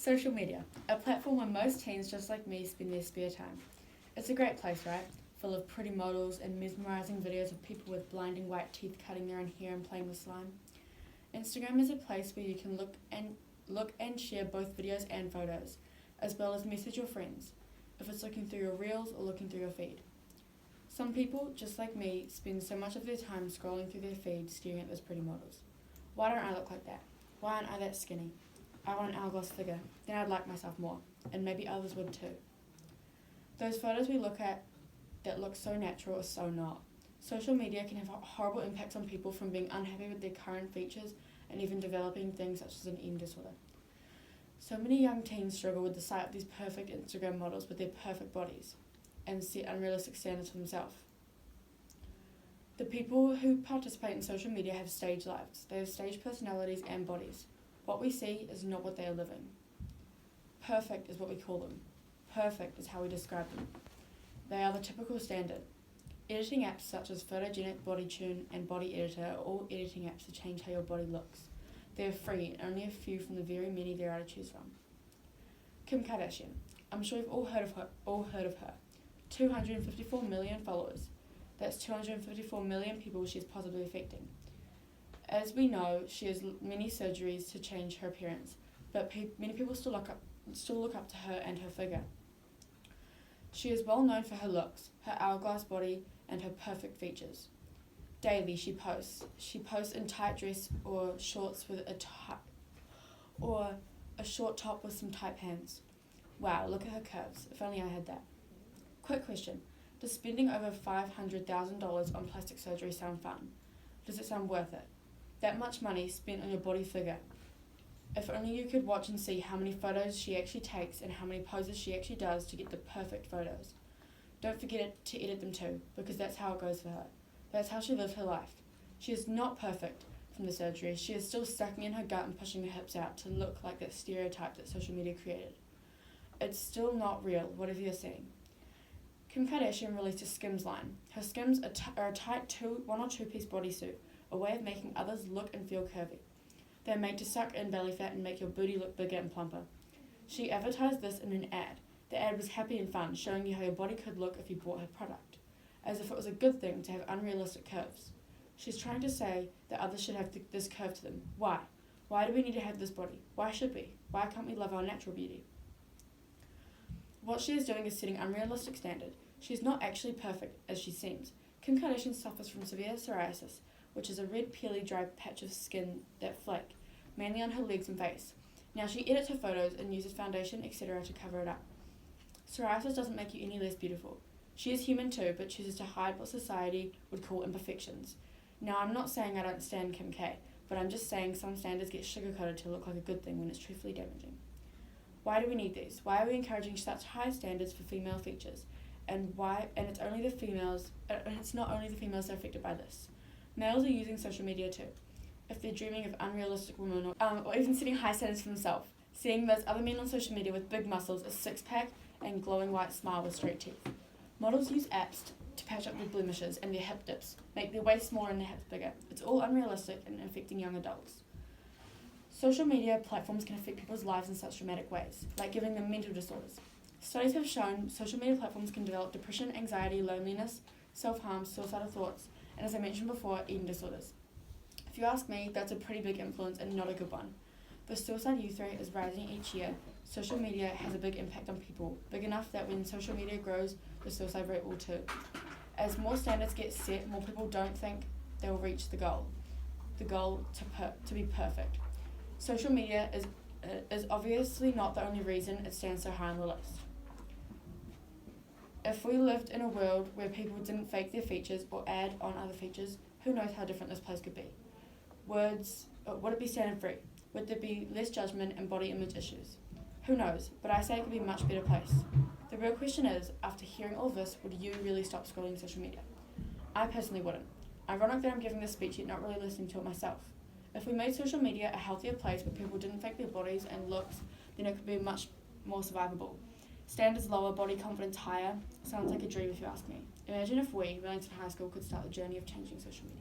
Social media, a platform where most teens just like me spend their spare time. It's a great place, right? Full of pretty models and mesmerising videos of people with blinding white teeth cutting their own hair and playing with slime. Instagram is a place where you can look and share both videos and photos, as well as message your friends, if it's looking through your reels or looking through your feed. Some people, just like me, spend so much of their time scrolling through their feed staring at those pretty models. Why don't I look like that? Why aren't I that skinny? I want an hourglass figure, then I'd like myself more, and maybe others would too. Those photos we look at that look so natural are so not. Social media can have horrible impacts on people, from being unhappy with their current features and even developing things such as an eating disorder. So many young teens struggle with the sight of these perfect Instagram models with their perfect bodies and set unrealistic standards for themselves. The people who participate in social media have stage lives. They have stage personalities and bodies. What we see is not what they are living. Perfect is what we call them. Perfect is how we describe them. They are the typical standard. Editing apps such as Photogenic, BodyTune, and Body Editor are all editing apps to change how your body looks. They are free, and only a few from the very many there are to choose from. Kim Kardashian. I'm sure you've all heard of her. 254 million followers. That's 254 million people she is positively affecting. As we know, she has many surgeries to change her appearance, but many people still look up to her and her figure. She is well known for her looks, her hourglass body, and her perfect features. Daily she posts. She posts in tight dress or shorts with a short top with some tight pants. Wow, look at her curves. If only I had that. Quick question. Does spending over $500,000 on plastic surgery sound fun? Does it sound worth it? That much money spent on your body figure. If only you could watch and see how many photos she actually takes and how many poses she actually does to get the perfect photos. Don't forget to edit them too, because that's how it goes for her. That's how she lives her life. She is not perfect from the surgery. She is still sucking in her gut and pushing her hips out to look like that stereotype that social media created. It's still not real, whatever you're seeing. Kim Kardashian released a Skims line. Her Skims are a tight 1 or 2 piece bodysuit, a way of making others look and feel curvy. They are made to suck in belly fat and make your booty look bigger and plumper. She advertised this in an ad. The ad was happy and fun, showing you how your body could look if you bought her product, as if it was a good thing to have unrealistic curves. She's trying to say that others should have this curve to them. Why? Why do we need to have this body? Why should we? Why can't we love our natural beauty? What she is doing is setting unrealistic standard. She is not actually perfect as she seems. Kim Kardashian suffers from severe psoriasis, which is a red, peely, dry patch of skin that flake, mainly on her legs and face. Now she edits her photos and uses foundation, etc. to cover it up. Psoriasis doesn't make you any less beautiful. She is human too, but chooses to hide what society would call imperfections. Now I'm not saying I don't stand Kim K, but I'm just saying some standards get sugar-coated to look like a good thing when it's truthfully damaging. Why do we need these? Why are we encouraging such high standards for female features? And it's not only the females that are affected by this. Males are using social media too. If they're dreaming of unrealistic women or even setting high standards for themselves, seeing those other men on social media with big muscles, a six-pack, and glowing white smile with straight teeth. Models use apps to patch up their blemishes and their hip dips, make their waist smaller and their hips bigger. It's all unrealistic and affecting young adults. Social media platforms can affect people's lives in such dramatic ways, like giving them mental disorders. Studies have shown social media platforms can develop depression, anxiety, loneliness, self-harm, suicidal thoughts, and as I mentioned before, eating disorders. If you ask me, that's a pretty big influence and not a good one. The suicide youth rate is rising each year. Social media has a big impact on people, big enough that when social media grows, the suicide rate will too. As more standards get set, more people don't think they will reach the goal to be perfect. Social media is obviously not the only reason it stands so high on the list. If we lived in a world where people didn't fake their features or add on other features, who knows how different this place could be? Would it be standard free? Would there be less judgment and body image issues? Who knows, but I say it could be a much better place. The real question is, after hearing all this, would you really stop scrolling social media? I personally wouldn't. Ironic that I'm giving this speech yet not really listening to it myself. If we made social media a healthier place where people didn't fake their bodies and looks, then it could be much more survivable. Standards lower, body confidence higher. Sounds like a dream if you ask me. Imagine if we, Wellington High School, could start the journey of changing social media.